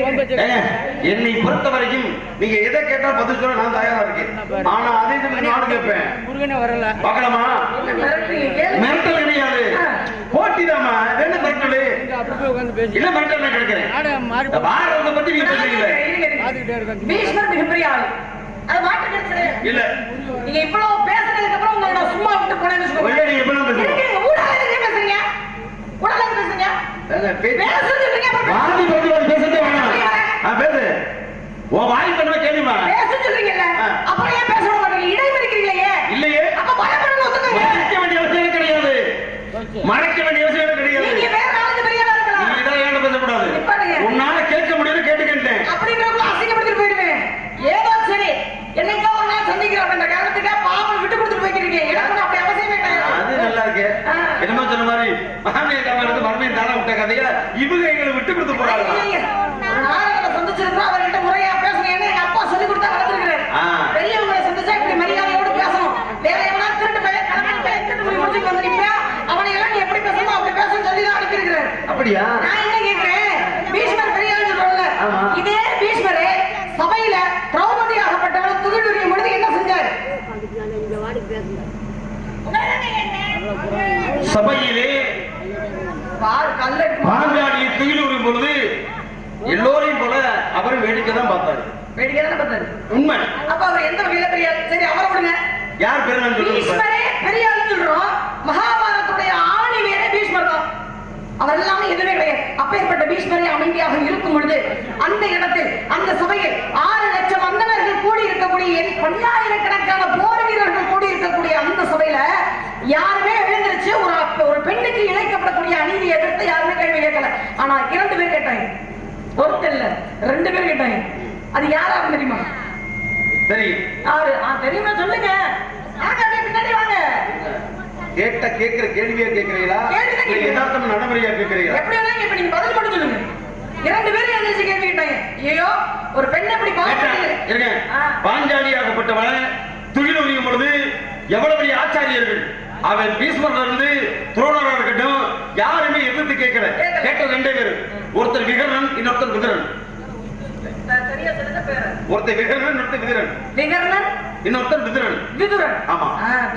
என்னை பொறுத்த வரைக்கும் நீங்க எதை கேட்டா பதில் சொல்ல நான் தயாரா இருக்கேன். ஆனா அதே சமயம் நானும் கேட்பேன். முருகனே வரல பார்க்கலாமா? மிரட்டல் கிடையாது, போட்டிதாமா. என்ன மிரட்டல்? அப்படி உட்காந்து பேசி இல்ல மிரட்டல் நான் கிடைக்கிறேன். பாரத பத்தி நீங்க சொல்றீங்களே, பாத்துக்கிட்டே இருக்காங்க. பீஷ்மர் மிகப்பெரிய ஆளு, அது மாற்று கருத்து இல்ல. நீங்க இவ்வளவு பேசுனதுக்கு அப்புறம் உங்களை நான் சும்மா விட்டு போனேன்னு ஒரே நீங்க எப்படிலாம் பேசுறீங்க? பேசுறீங்க உடல பேசுறீங்க வாதி பிரதிவாதி பேசுறதே வேணாம். பேசு, உன் வாய் பண்ண கேள்விமா பேச சொல்றீங்கல்ல, அப்புறம் ஏன் பேச மாட்டீங்க? இடைமறிக்கிறீங்களே இல்லையே. அப்ப பயப்படணும், ஒத்துக்கங்க. மறைக்க வேண்டிய அவசியம் கிடையாது, மறைக்க வேண்டிய அவசியம் கிடையாது. நீங்க வேற நாலு பெரிய ஆளா இருக்கலாம். நீ இதெல்லாம் ஏன் பேசக்கூடாது? உன்னால கேட்க முடியாது, கேட்டுக்கிட்டேன். அப்படிங்கிறப்ப அசிங்கப்படுத்திட்டு போயிடுவேன். ஏதோ சரி, என்னைக்கோ ஒரு நாள் சந்திக்கிறோம் என்ற காரணத்துக்காக பாவம் விட்டு கொடுத்துட்டு போய்க்கிறீங்க. எனக்கு அப்படி அவசியமே கிடையாது. அது நல்லா இருக்கு. என்னமோ சொன்ன மாதிரி மாமியை கவர்ந்து மறுபடியும் தானே விட்ட கதையா இவங்க எங்களை விட்டு கொடுத்து போறாங்க. நாரங்களை சந்திச்சிருக்கோம், அவர்கிட்ட முறையா பேசணும். எங்க அப்பா சொல்லி கொடுத்தா வளர்த்துருக்கிறாரு. பெரியவங்களை சந்திச்சா இப்படி மரியாதையோடு பேசணும். வேற எவனா திருட்டு பையன் கணவன் பையன் திருட்டு போய் முடிச்சுட்டு வந்திருப்பா, அவனை எல்லாம் நீ எப்படி பேசணும் அப்படி பேசணும் சொல்லி தான் அனுப்பியிருக்கிறாரு. அப்படியா? நான் என்ன கேட்கிறேன், பீஷ்மர் பெரிய ஆளு சொல்றோம்ல, இதே பீஷ்மரே சபையில திரௌபதி ஆகப்பட்டவளை துகிலுரியும் பொழுது என்ன செஞ்சாரு? சபையிலே பாஞ்சாலியை துகிலுறும் பொழுது எல்லோரையும் போல அவரும் வேடிக்கை தான் பார்த்தாரு. வேடிக்கை தானே பார்த்தாரு, உண்மை. அப்ப அவர் எந்த வகையில பெரிய ஆளு? சரி, அவரை விடுங்க. யார் பேர்? பீஷ்மரே பெரிய ஆளு சொல்றோம். மகாபாரதத்துடைய ஆணி வேற பீஷ்மர் தான். அவர் எல்லாமே எதுவுமே கிடையாது. அப்பேற்பட்ட பீஷ்மரே அமைதியாக இருக்கும் பொழுது அந்த இடத்தில் அந்த சபையில் 6 லட்சம் அந்தணர்கள் கூடி இருக்கக்கூடிய, பல்லாயிரக்கணக்கான போர் வீரர்கள் கூடி இருக்கக்கூடிய அந்த சபையில யாருமே எழுந்திருச்சு ஒரு பெண்ணுக்கு இழைக்கப்படக்கூடிய அநீதியை எதிர்த்து யாருமே கேள்வி கேட்கல. ஆனா 2 பேர் கேட்டாங்க, ஒருத்தர் இல்ல 2 பேர் கேட்டாங்க. அது யாரா தெரியுமா? சரி, யாரு? தெரியுமா? சொல்லுங்க. பின்னாடி வாங்க. கேட்கிற கேள்வியா கேட்கிறீங்களா? யதார்த்தம் நடைமுறையா கேட்கிறீங்களா? எப்படி வேணாலும் இப்ப நீங்க பதில் மட்டும் சொல்லுங்க. 2 பேரும் எழுந்திருச்சு கேள்வி கேட்டாங்க. ஐயோ, ஒரு பெண் எப்படி பாருங்க, பாஞ்சாலியாகப்பட்டவன் துகிலுரியும் பொழுது எவ்வளவு பெரிய ஆச்சாரியர்கள், அவன் பீஷ்மர்ல இருந்து துரோணரா இருக்கட்டும் யாருமே எதிர்த்து கேட்கல. கேட்ட 2 பேர், ஒருத்தர் விகர்ணன், இன்னொருத்தர் விதுரன். சரியா சொல்லுங்க பேரு. ஒருத்தர் விகர்ணன், இன்னொருத்தர் விதுரன். விகர்ணன், இன்னொருத்தர் விதுரன். விதுரன். ஆமா,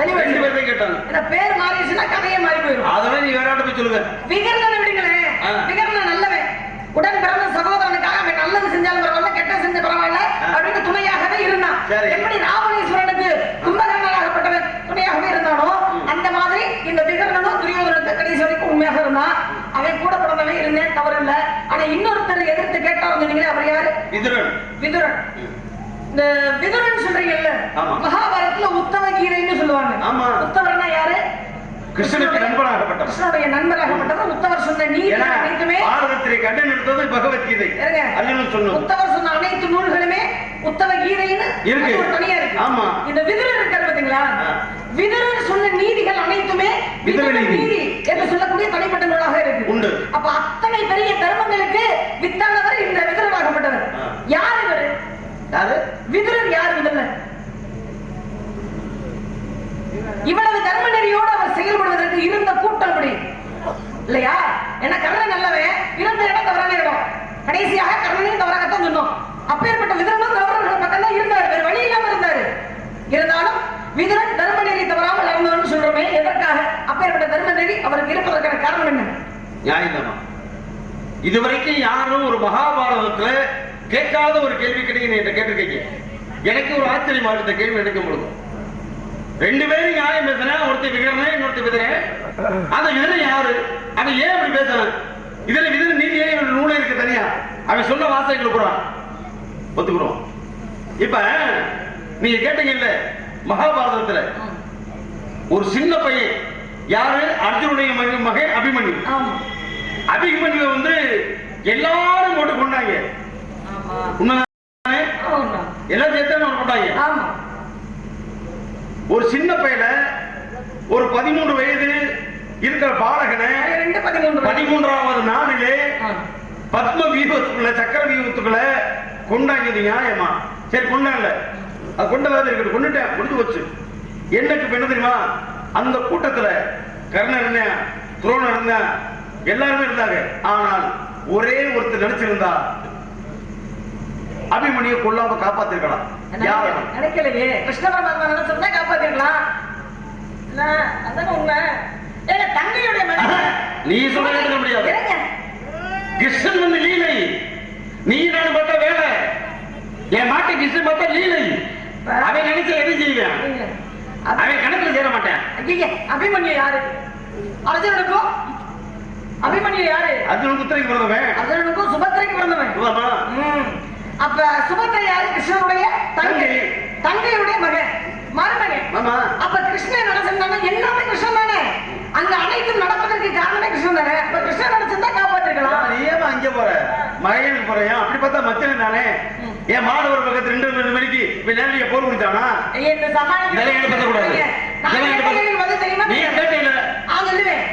2 பேர் தான் கேட்டாங்க. இந்த பேர் மாறிடுச்சுன்னா கதையே மாறி போயிடும். அதெல்லாம் நீ வேற ஆட்ட போய் சொல்லுங்க. விகர்ணனை விடுங்களேன். விகர்ணன் நல்லவன், உடன் பிறந்த சகோதரனுக்காக அவன் நல்லது செஞ்சாலும் பரவாயில்ல, கெட்ட செஞ்ச பரவாயில்ல அப்படின்னு துணையாகவே இருந்தான். எப்படி ராவணேஸ்வரனுக்கு கும்பகர்ணனாகப்பட்டவன் துணையாகவே இருந்தானோ அந்த மாதிரி இந்த விகர்ணனும் துரியோதனுக்கு கடைசி வரைக்கும் உண்மையாக இருந்தான். அவன் கூட பிறந்தவன் இருந்தேன், தவறு இல்ல. ஆனா இன்னொருத்தர் எதிர்த்து கேட்டாலும் சொன்னீங்களே, அவர் யாரு? விதுரன். விதுரன். இந்த விதுரன் சொல்றீங்கல்ல, மகாபாரதத்துல உத்தவகீரைன்னு சொல்லுவாங்க. உத்தவர்னா யாரு? கிருஷ்ணனுக்கு நண்பராகப்பட்டவர், கிருஷ்ணனுடைய நண்பராகப்பட்டவர். உத்தவர் சொன்ன நீதி அனைத்துமே பாரதத்திலே கடன் எடுத்தது பகவத்கீதை. அர்ஜுனன் சொன்னது. உத்தவர் சொன்ன அனைத்து நூல்களுமே உத்தவ கீதைன்னு இருக்கு, ஒரு தனியா இருக்கு. ஆமா, இந்த விதுரன் இருக்காரு பாத்தீங்களா, விதுரன் சொன்ன நீதிகள் அனைத்துமே விதுர நீதி என்று சொல்லக்கூடிய தனிப்பட்ட நூலாக இருக்கு. உண்டு. அப்ப அத்தனை பெரிய தர்மங்களுக்கு வித்தானவர் இந்த விதுரனாகப்பட்டவர். யார் இவர்? யாரு விதுரன்? யார் விதுரன்? இவ்வளவு தர்ம நெறியோடு அவர் செயல்படுவதற்கு இருந்த கூட்டம் அப்படி இல்லையா? ஏன்னா கர்ணன் நல்லவன், இருந்த இடம் தவறான இடம். கடைசியாக கர்ணனையும் தவறாகத்தான் சொன்னோம். அப்பேற்பட்ட விதுரனும் கௌரவர்கள் பக்கம் தான் இருந்தார், வேறு வழி இல்லாம இருந்தாரு. இருந்தாலும் விதுரன் தர்ம நெறி தவறாமல் நடந்தவர்னு சொல்றோமே, எதற்காக? அப்பேற்பட்ட தர்ம நெறி அவருக்கு இருப்பதற்கான காரணம் என்ன? நியாயமா இதுவரைக்கும் யாரும் ஒரு மகாபாரதத்துல கேட்காத ஒரு கேள்வி கிடையாது என்ற கேட்டிருக்கீங்க. எனக்கு ஒரு ஆச்சரியமா இந்த கேள்வி எடுக்கும் பொழுது 2 பேரும் நியாயம் பேசுனா, ஒருத்தர் விகரணன், இன்னொருத்தர் விதுரன். அந்த விதுரன் யாரு? அவன் ஏன் அப்படி பேசுறான்? இதுல விதுரன் நீதியே நூலே இருக்கு தனியா. அவன் சொன்ன வார்த்தைகள் கூட ஒத்துக்கிறோம். இப்ப நீங்க கேட்டீங்க இல்ல, மகாபாரதத்துல ஒரு சின்ன பையன் யாரு அர்ஜுனுடைய மகன் அபிமன்யு. அபிமன்யுவை வந்து எல்லாரும் போட்டு கொண்டாங்க. உண்மைதானே? எல்லாம் சேர்த்து கொண்டாங்க. ஒரு சின்ன பையல ஒரு 13 வயது இருக்கிற பாலகனை 13வது நாளிலே பத்ம வியூகத்துக்குள்ள சக்கர வியூகத்துக்குள்ள கொண்டாங்க. நியாயமா? சரி கொண்டாங்கல, அது கொண்டதாவது இருக்கட்டும், கொண்டுட்டேன், முடிஞ்சு வச்சு. என்னக்கு என்ன தெரியுமா? அந்த கூட்டத்துல கர்ணன் இருந்தேன், துரோணன் இருந்தேன், எல்லாருமே இருந்தாங்க. ஆனால் ஒரே ஒருத்தர் நினைச்சிருந்தா அபிமன்யுவை கொல்லாம காப்பாத்திருக்கலாம். யாரும் நினைக்கலையே. கிருஷ்ண பரமாத்மா நினைச்சிருந்தா காப்பாத்திருக்கலாம். அதான் உண்மை. தங்கையுடைய நீ சொல்ல முடியாது. கிருஷ்ணன் வந்து லீலை, நீ நான் பார்த்தா வேலை. என் மாட்டு கிருஷ்ணன் பார்த்தா லீலை. அவன் நினைச்ச எது செய்வேன், அவன் கணக்குல சேர மாட்டேன். அபிமன்யு யாரு? அர்ஜுனனுக்கும் அபிமன்யு யாரு? அர்ஜுனனுக்கு உத்தரைக்கு பிறந்தவன், அர்ஜுனனுக்கும் சுபத்திரைக்கு பிறந்தவன். அப்ப சுபத்திரை யாரு? கிருஷ்ணனுடைய தங்கை, தங்கையுடைய மகன், மருமகன். அப்ப கிருஷ்ணன் நினைச்சிருந்தாங்க எல்லாமே கிருஷ்ணன் தானே. அங்க அனைத்தும் நடப்பதற்கு காரணமே கிருஷ்ணன் தானே. அப்ப கிருஷ்ணன் நினைச்சிருந்தா காப்பாற்றிருக்கலாம். நீ ஏமா அங்க போற, மகனுக்கு போறேன். அப்படி பார்த்தா மச்சன் தானே. என் மாணவர் பக்கத்து 2 மணிக்கு நேரடியா போர் முடிச்சானா? இந்த சமாளிக்க கூடாது. நீ கேட்டீங்க,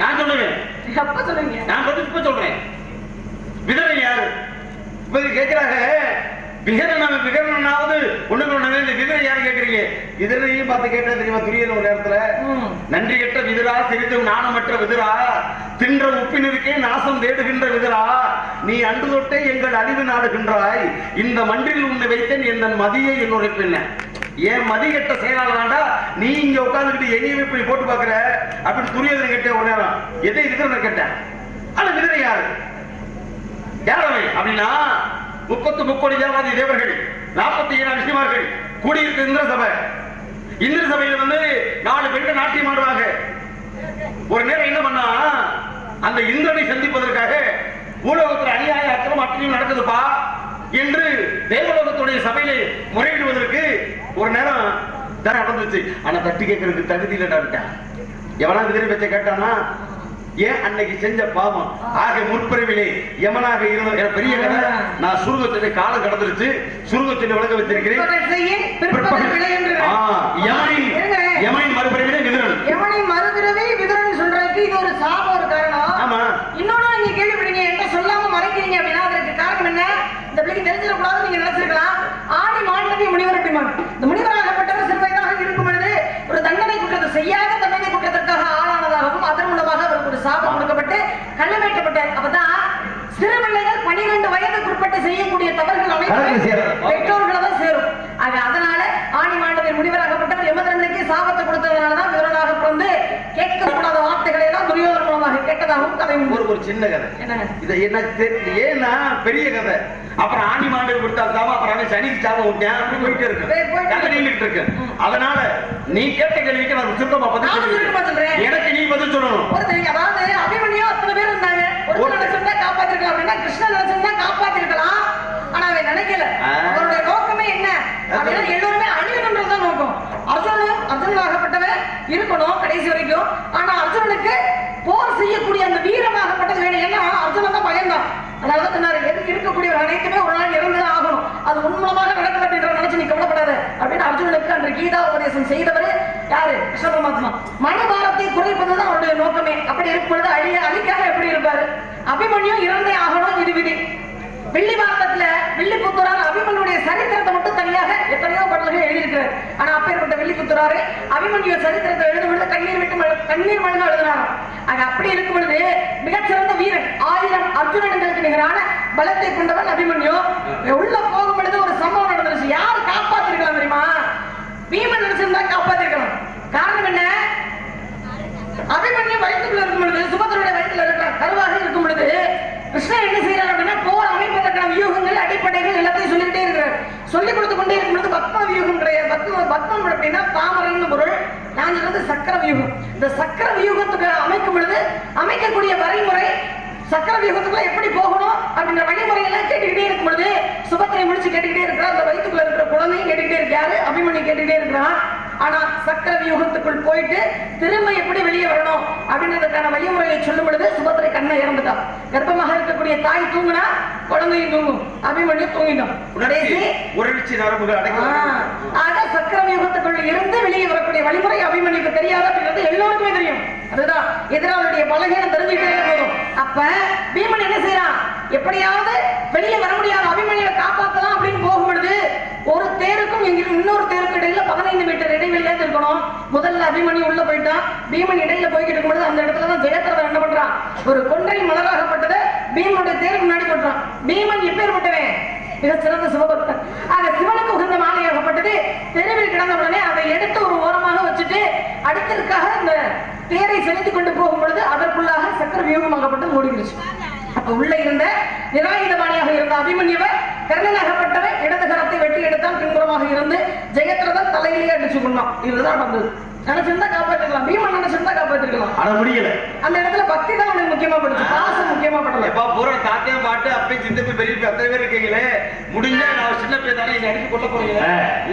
நான் சொல்லுவேன். எப்ப சொல்லுவீங்க? நான் பதில் இப்ப சொல்றேன். விதரை யாரு? இப்ப கேட்கிறாங்க விகரனாவது ஒண்ணுக்கு இந்த விதரை யாரு கேட்கறீங்க? விதரையும் பார்த்து கேட்டா தெரியுமா? துரியன் ஒரு நேரத்துல நன்றி கெட்ட விதிரா, சிரித்தும் நாணமற்ற விதிரா, தின்ற உப்பினருக்கே நாசம் தேடுகின்ற விதிரா, நீ அன்று தொட்டே எங்கள் அழிவு நாடுகின்றாய். இந்த மன்றில் உன்னை வைத்தேன் என் மதியை என்னுடைய பெண்ண. ஏன் மதிகட்ட செயலாளர்டா நீ இங்க உட்கார்ந்துக்கிட்டு எங்கேயுமே இப்படி போட்டு பாக்குற அப்படின்னு துரியதனை கேட்டேன். ஒரு நேரம் எதை விதரனை கேட்டேன். ஆனா விதரை யாரு? யாரவை அப்படின்னா 30 கோடி தேவாதி தேவர்கள், 47 ரிஷிமார்கள் கூடியிருக்க இந்திர சபை. இந்திர சபையில வந்து 4 பெண்கள் நாட்டியம் ஆடுவாங்க. ஒரு நேரம் என்ன பண்ணா, அந்த இந்திரனை சந்திப்பதற்காக பூலோகத்தில் அநியாய அக்கிரமம் அத்தனையும் நடக்குதுப்பா என்று தேவலோகத்துடைய சபையிலே முறையிடுவதற்கு ஒரு நேரம் தான் நடந்துச்சு. ஆனா தட்டி கேட்கறதுக்கு தகுதி இல்லைடா. எவனா விதிரை வச்ச கேட்டானா? ஏன் அன்னைக்கு செஞ்ச பாவம் ஆக முற்பிறவிலே யமனாக இருந்த பெரிய கதை. நான் சுருகத்திலே காலம் கடந்துருச்சு, சுருகத்திலே விளக்க வச்சிருக்கிறேன். யமனின் மறுபிறவிலே விதிரன். யமனின் மறுபிறவி விதிரன் சொல்றதுக்கு இது ஒரு சாபம், ஒரு காரணம். ஆமா. இன்னொன்னு நீங்க கேள்விப்படுறீங்க, என்ன சொல்லாம மறைக்கிறீங்க அப்படின்னா அதற்கு காரணம் என்ன? இந்த பிள்ளைக்கு தெரிஞ்சிடக்கூடாது நீங்க நினைச்சிருக்கலாம். ஆடி மாண்டவி முனிவர் அப்படிமா, இந்த முனிவராகப்பட்டவர் சிறுவயதாக இருக்கும் பொழுது ஒரு தண்டனை குற்றத்தை செய்யாத தண்டனை குற்றத்திற்காக ஆளானதாகவும் அதன் மூலமாக அவருக்கு ஒரு சாபம் கொடுக்கப்பட்டு கல்லுமேட்டப்பட்டார். அப்பதான் சிறு பிள்ளைகள் 12 வயதுக்குட்பட்டு செய்யக்கூடிய தவறுகள் அனைத்தும் பெற்றோர்களை தான் சேரும். அதனால ஆணி மாண்டவர் முனிவராகப்பட்டவர் யமதர்மனுக்கு சாபத்தை கொடுத்ததுனாலதான் விவரனாக பிறந்து கேட்கக்கூடாத வார்த்தைகளை எல்லாம் துரியோதன மூலமாக கேட்டதாகவும் கதை. ஒரு சின்ன கதை. இதை என்ன ஏன்னா பெரிய கதை. அப்புறம் ஆணி மாண்டவர் கொடுத்தா சாபம், அப்புறம் சனிக்கு சாபம் விட்டேன், அப்படி போயிட்டே இருக்கு. அதனால நீ கேட்ட கேள்விக்கு நான் சுத்தமா பதில் சொல்றேன். எனக்கு நீ பதில் சொல்லணும். அதாவது அபிமன்யு அத்தனை பேர் இருந்தாங்க. ஒரு நினைச்சிருந்தா காப்பாத்திருக்கலாம் அப்படின்னா கிருஷ்ணன் நினைச்சிருந்தா காப்பாத்திருக்கலாம். ஆனா அவன் நினைக்கல. அவருடைய நோக்கமே என்ன அப்படின்னா எல்லோருமே அழியணும்ன்றதுதான் நோக்கம். அர்ஜுனனாகப்பட்டவன் இருக்கணும் கடைசி வரைக்கும். ஆனா அர்ஜுனனுக்கு போர் செய்யக்கூடிய அந்த வீரமாகப்பட்டது வேணும். ஏன்னா அர்ஜுனன் தான் பயந்தான். அதனாலதான் சொன்னாரு, எதுக்கு இருக்கக்கூடிய அனைத்துமே ஒரு நாள் இறந்துதான் ஆகணும். அது உண்மமாக நடக்குது அப்படின்ற நினைச்சு நீ கவலைப்படாத அப்படின்னு அர்ஜுனனுக்கு அன்று கீதா உபதேசம் செய்தவர் யாரு? கிருஷ்ண பரமாத்மா. மனபாரத்தை குறைப்பதுதான் அவருடைய நோக்கமே. அப்படி இருக்கும் பொழுது அழிக்காம எப்படி இருப்பாரு? அபிமன்யு இறந்தே ஆகணும், இது விதி. வெள்ளி பாரதத்துல வெள்ளிப்புத்தூரார் அபிமன்யுடைய சரித்திரத்தை மட்டும் தனியாக எத்தனையோ பாடல்கள் எழுதியிருக்கிறார். ஆனா அப்பேற்பட்ட வெள்ளிப்புத்தூராரு அபிமன்யு சரித்திரத்தை எழுதும் பொழுது கண்ணீர் மல்க எழுதினாராம். அப்படி இருக்கும் பொழுது மிகச்சிறந்த வீரன், 1000 அர்ஜுனனுக்கு நிகரான பலத்தை கொண்டவன் அபிமன்யு. உள்ள போகும் பொழுது ஒரு சம்பவம் நடந்துருச்சு. யாரு காப்பாத்திருக்கலாம் தெரியுமா? பீமன் நினைச்சிருந்தா காப்பாத்திருக்கலாம். காரணம் என்ன? அபிமன்யு வயிற்றுக்குள்ள இருக்கும் பொழுது, சுபத்திரனுடைய வயிற்றுல இருக்கிறார், கருவாக இருக்கும் பொழுது கிருஷ்ணன் என்ன செய்யறாரு அப்படின்னா போர் அமைப்பதற்கான வியூகங்கள் அடிப்படைகள் எல்லாத்தையும் சொல்லிக்கிட்டே இருக்கிறார். சொல்லிக் கொடுத்து கொண்டே இருக்கும் பொழுது பத்ம வியூகம் பத்மம் அப்படின்னா தாமரைன்னு பொருள். நான் சொல்றது சக்கர வியூகம். இந்த சக்கர வியூகத்துக்கு அமைக்கும் பொழுது அமைக்கக்கூடிய வரைமுறை சக்கர வியூகத்துக்குள்ள எப்படி போகணும் அப்படின்ற வழிமுறை எல்லாம் கேட்டுக்கிட்டே இருக்கும் பொழுது சுபத்திரை முடிச்சு கேட்டுக்கிட்டே இருக்கிறார். அந்த வயிற்றுக்குள்ள இருக்கிற குழந்தையும் கேட்டுக்கிட்டே இருக்காரு, அபிமன்யு கேட்டுக்கிட்டே இருக்கிறான். ஆனா சக்கர வியூகத்துக்குள் போயிட்டு திரும்ப எப்படி வெளியே வரணும் அப்படின்றதுக்கான வழிமுறையை சொல்லும் பொழுது சுபத்திரை கண்ணை இறந்துட்டான். கர்ப்பமாக இருக்கக்கூடிய தாய் தூங்குனா குழந்தையும் தூங்கும், அபிமன்யு தூங்கிட்டோம். உணர்ச்சி நரம்புகள் ஆக சக்கர வியூகத்துக்குள் இருந்து வெளியே வரக்கூடிய வழிமுறை அபிமன்யுக்கு தெரியாது அப்படின்றது எல்லோருக்குமே தெரியும். அதுதான் எதிராளுடைய பலகீனம் தெரிஞ்சுக்கிட்டே போதும். அப்ப பீமன் என்ன செய்யறான், எப்படியாவது வெளியே வர முடியாத அபிமன்யுவை காப்பாற்றலாம் அப்படின்னு போகும் பொழுது ஒரு தேருக்கும் இன்னொரு தேருக்கு இடையில 15 மீட்டர் இடைவெளியா இருக்கணும். முதல்ல அபிமன்யு உள்ள போயிட்டான். பீமன் இடையில போய்கிட்டு இருக்கும்போது அந்த இடத்துலதான் ஜெயத்ரதன் என்ன பண்றான், ஒரு கொன்றை மலராகப்பட்டதை பீமனுடைய தேருக்கு முன்னாடி போட்டுறான். பீமன் எப்பேற்பட்டவன், மிக சிறந்த சிவபக்தன். ஆக சிவனுக்கு உகந்த மாலையாகப்பட்டது தெருவில் கிடந்த உடனே அதை எடுத்து ஒரு ஓரமாக வச்சுட்டு அடுத்ததுக்காக இந்த தேரை செலுத்தி கொண்டு போகும் பொழுது அதற்குள்ளாக சக்கர வியூகமாகப்பட்டு மூடிடுச்சு. அப்ப உள்ள இருந்த நிராயுதபாணியாக இருந்த அபிமன்யுவர் கர்ணனாகப்பட்டவன் இடது கரத்தை வெட்டி எடுத்தால் பின்புறமாக இருந்து ஜெயத்ரதன் தலையிலேயே அடிச்சு கொண்டான். இதுதான் நடந்தது. நினைச்சிருந்தா காப்பாற்றிருக்கலாம், பீமன் நினைச்சிருந்தா காப்பாற்றிருக்கலாம், ஆனா முடியல. அந்த இடத்துல பக்தி தான் அவனுக்கு முக்கியமா படுச்சு, பாசம் முக்கியமா படல. எப்ப பூரா தாத்தியம் பாட்டு அப்பயும் சின்ன போய் பெரிய அத்தனை பேர் இருக்கீங்களே, முடிஞ்சா நான் சின்ன பேர் தானே இங்க அடிச்சு கொள்ள போறீங்க.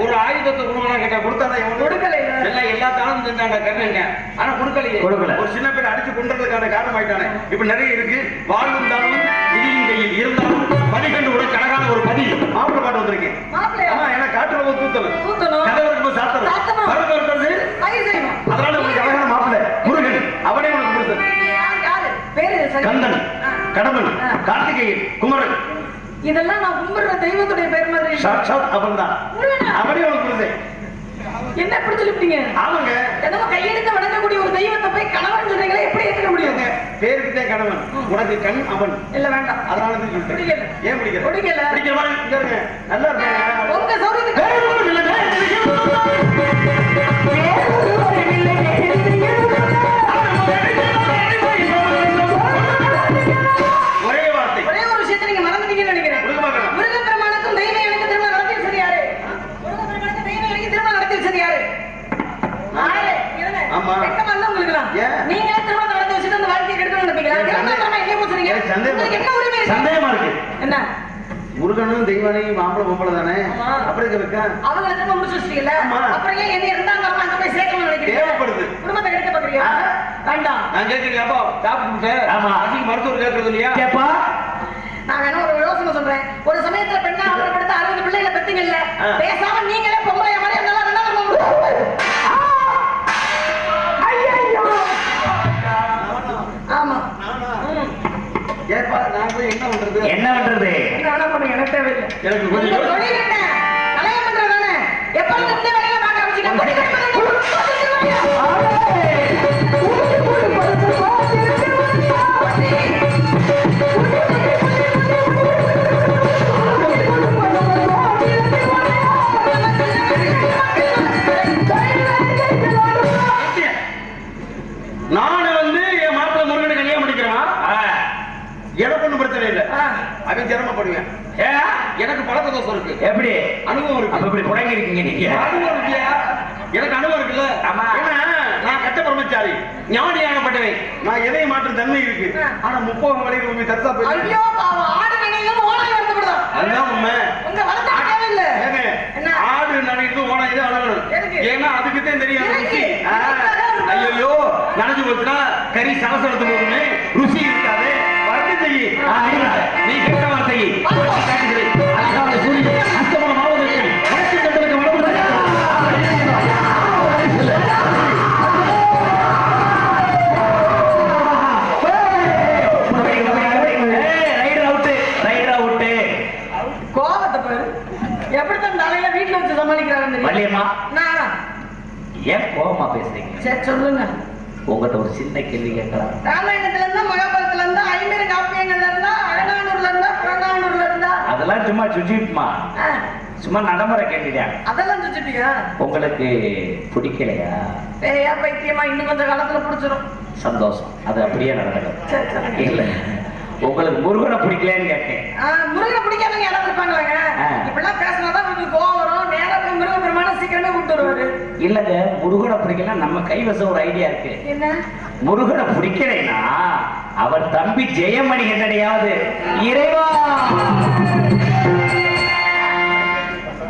ஒரு ஆயுதத்தை கொடுங்க கேட்டா கொடுத்தாதான் இவன் கொடுக்கல. எல்லாம் எல்லா தானும் செஞ்சாங்க கர்ணங்க, ஆனா கொடுக்கலையே. ஒரு சின்ன பேர் அடிச்சு கொண்டதுக்கான காரணம் ஆயிட்டானே. இப்ப நிறைய இருக்கு. வாழும் தானும் இடியின் கையில் இருந்தாலும் பதிகண்டு உடை கணக்கான ஒரு பதி மாப்பிள்ள பாட்டு வந்திருக்கேன். ஆமா, ஏன்னா காட்டுல போய் தூத்தணும், கதவருக்கு போய் சாத்தணும், வரது அதனால உங்களுக்கு அழகான மாப்பிள்ள முருகன், அவனே உனக்கு கொடுத்தது. கந்தன், கடம்பன், கார்த்திகேயன், குமரன், இதெல்லாம் நான் கும்பிடுற தெய்வத்துடைய பேர் மாதிரி. சாட்சாத் அவன் தான், அவனே உனக்கு கொடுத்தேன். என்ன எப்படி சொல்லிட்டீங்க? ஆமாங்க, ஏதோ கையெடுத்து வணங்கக்கூடிய ஒரு தெய்வத்தை போய் கணவன் சொல்றீங்களே, எப்படி ஏத்துக்க முடியுங்க? பேருக்கிட்டே கணவன், உனக்கு கண் அவன். இல்ல வேண்டாம், அதனால தான் சொல்றேன். ஏன் பிடிக்கல? பிடிக்கல பிடிக்கல. நல்லா இருக்கு உங்க சௌரியத்துக்கு. ஒரே வார்த்தை, ஒரே ஒரு விஷயத்தை நீங்க மறந்துட்டீங்கன்னு நினைக்கிறேன். முருகப்பெருமானுக்கும் தெய்வ எனக்கு திருமணம் நடத்தி வச்சது யாரு? முருகப்பெருமானுக்கும் தெய்வ எனக்கு திருமணம் நடத்தி வச்சது யாரு? ஆமா, வெக்கமா உங்களுக்குலாம் நீங்க திருமணம் நடத்தி வச்சுட்டு அந்த வாழ்க்கையை கெடுக்கணும்னு நினைப்பீங்களா? என்ன உரிமை? சந்தேகமா இருக்கு. என்ன முருகனும் தெய்வானையும் மாம்பழ பொம்பளை தானே, அப்படி இருக்கா? அவங்களுக்கு முடிச்சு வச்சிட்டீங்கல்ல, அப்புறம் ஏன் என்ன இருந்தாங்க அங்க போய் சேர்க்கணும்னு நினைக்கிறீங்க? தேவைப்படுது. குடும்பத்தை எடுக்க பாக்குறியா? வேண்டாம். நான் கேட்கிறேன், அப்பா டாக்டர். ஆமா, அதுக்கு மருத்துவர் கேட்கறது இல்லையா? கேப்பா, நான் வேணா ஒரு யோசனை சொல்றேன். ஒரு சமயத்துல பெண்ணா அவரப்படுத்த 60 பிள்ளைகளை பெத்தீங்கல்ல, பேசாம நீங்களே பொம்பளை மாதிரி இருந்தாலும் ரெண்டாவது ஆமா. ஏப்பா நான் போய் என்ன பண்றது? என்ன பண்றது? என்ன பண்ணுங்க, எனக்கு தேவையில்லை. எனக்கு கொஞ்சம் தொழில் என்ன கல்யாணம் பண்றதானே? எப்ப இந்த வேலையை பார்க்க ஆரம்பிச்சீங்க? நான் வந்து என் மாப்பிள்ள முருகனை கல்யாணம் பண்ணிக்கிறேன், எனக்கு ஒண்ணும் பிரச்சனை இல்லை. அவன் சிரமப்படுவேன். எனக்கு பழக்க தோசம் இருக்கு. எப்படி அனுபவம் இருக்கு? அப்ப இப்படி புடங்கி இருக்கீங்க நீங்க. அனுபவம் இருக்கியா? எனக்கு அனுபவம் இருக்குல்ல. ஏன்னா நான் கட்ட பிரம்மச்சாரி, ஞானியாகப்பட்டவை. நான் எதையும் மாற்றும் தன்மை இருக்கு. ஆனா 30 வரைக்கும் உண்மை தரசா போய் ஐயோ பாவம், ஆடு நினைக்கும் ஓனாய் வருத்தப்படுதா? அதுதான் உண்மை. உங்க வளர்த்த தேவையில்லை. ஏங்க ஆடு நினைக்கும் ஓனாய் தான் வளரணும். ஏன்னா அதுக்குத்தான் தெரியும். ஐயோ நனைஞ்சு போச்சுன்னா கறி சலசலத்து போகுமே, ருசி இருக்காது. வரட்டு செய்யி, நீ கெட்ட வார்த்தை கோபத்தை பாரு, எப்படித்தான் தலையில வீட்டுல வச்சு சமாளிக்கிறாங்க. ஏன் கோபமா பேசுறீங்க? சரி சொல்லுங்க. உங்கள்கிட்ட ஒரு சின்ன கேள்வி கேட்கலாம். ராமாயணத்துல இருந்தா, மகாபாரதத்துல இருந்தா, 50 காப்பியங்கள்ல இருந்தா, அழகானூர்ல இருந்தா, புறநானூர்ல இருந்தா, அதெல்லாம் சும்மா சுஜிப்மா, சும்மா நடைமுறை கேள்விதான். அதெல்லாம் சுஜிப்பியா? உங்களுக்கு பிடிக்கலையா? ஏயா பைத்தியமா, இன்னும் கொஞ்சம் காலத்துல பிடிச்சிரும். சந்தோஷம், அது அப்படியே நடக்கும். இல்ல உங்களுக்கு முருகனை பிடிக்கலன்னு கேட்டேன். முருகனை பிடிக்காதவங்க யாராவது இருப்பாங்களாங்க? இப்படிலாம் பேசினாதான் உங்களுக்கு கோவம் வரும். நேரா போய் முருகப்பெருமான சீக்கிரமே கூப்பிட்டு வருவாரு. இல்லங்க, முருகனை பிடிக்கல, நம்ம கைவசம் ஒரு ஐடியா இருக்கு. என்ன? முருகனை பிடிக்கலைன்னா அவர் தம்பி ஜெயமணி என்னடையாவது இறைவா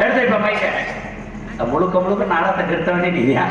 எடுத்து இப்ப மைக்க முழுக்க முழுக்க நாடகத்தை கெடுத்தவனே நீயா